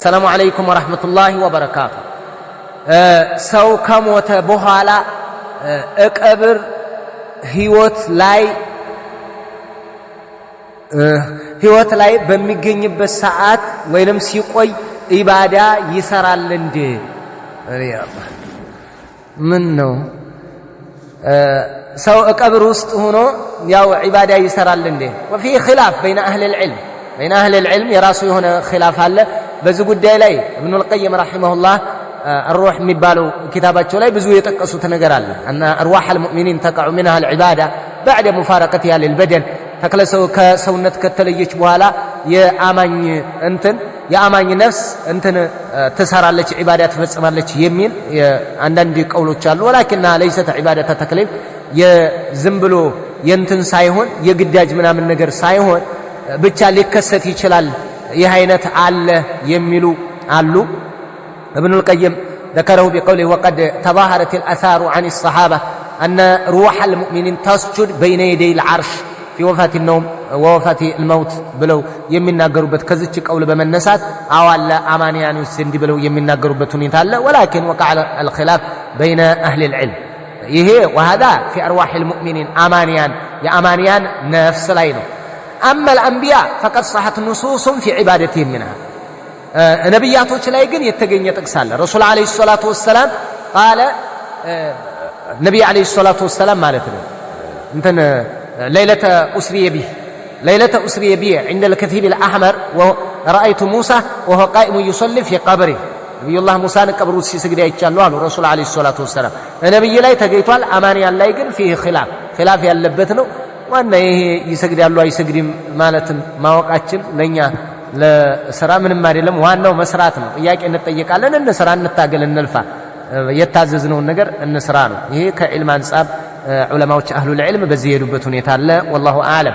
السلام عليكم ورحمة الله وبركاته. سو كموت بوهالا اقبر هيوت لاي በሚገኝበት ሰዓት ወይንም ሲቆይ ኢባዳ ይሰራል እንዴ? አላህ ምን ነው ሰው ቀብር ውስጥ ሆኖ ያው ኢባዳ ይሰራል እንዴ? وفي خلاف بين اهل العلم የራሱ የሆነ خلاف አለ በዚህ ጉዳይ ላይ ابن القيم رحمه الله الروح የሚባለው ኪታባቸው ላይ ብዙ የጠቀሱት ነገር አለ ان ارواح المؤمنين تقع منها العباده بعد مفارقتها للبدن ተክለሰው ከሰውነት ከተለየች በኋላ የአማኝ ነፍስ ተሰራለች ኢባዳ ተፈጽማለች የሚል አንዳንድ ቀውሎች አሉ ولكنها ليست عباده تكليف የዝም ብሎ የንትን ሳይሆን የግዳጅ ምናምን ነገር ሳይሆን ብቻ ሊከሰት ይችላል ይህ አይነት አለ የሚሉ አሉ ابن القيم ذكره بقوله وقد تظاهرت الآثار عن الصحابة أن روح المؤمنين تسجد بين يدي العرش في وفاة النوم ووفاة الموت بلو يمناغروبت كزچ قول بمنسات او على امانيان يسند بلو يمناغروبت ሁኔታ ولكن وقع الخلاف بين اهل العلم ይሄ وهذا في ارواح المؤمنين امانيان يا امانيان نفس ላይ ነው اما الانبياء فقد صحت نصوص في عبادتهم منها ነብያቶች ላይ ግን የተገኘ ጥቅስ አለ ረሱል አለይሂ ሰላቱ ወሰለም قال ነብይ አለይሂ ሰላቱ ወሰለም ማለት ነው ليلة أسري به عند الكثيب الأحمر ورأيت موسى وهو قائم يصلي في قبره نبي الله موسى قبر ሲሰግድ አይቻለሁ አሉ ረሱል አለይሂ ሰላቱ ወሰለም ነብይ ላይ ተገይቷል አማንያን ላይ ግን فيه خلاف ያለበት ነው ዋና ይሄ ይሰግዳሉ አይሰግድም ማለትም ማወቃችን ለኛ ለሥራ ምንም አይደለም ዋናው መስራት ነው ጥያቄ እንጠየቃለን እንስራ እንታገል እንልፋ የታዘዝነውን ነገር እንስራ ነው ይሄ ከዕልም አንፃር ዑለማዎች አህሉ العلم በዚህ ሄዱበት ሁኔታ አለ والله اعلم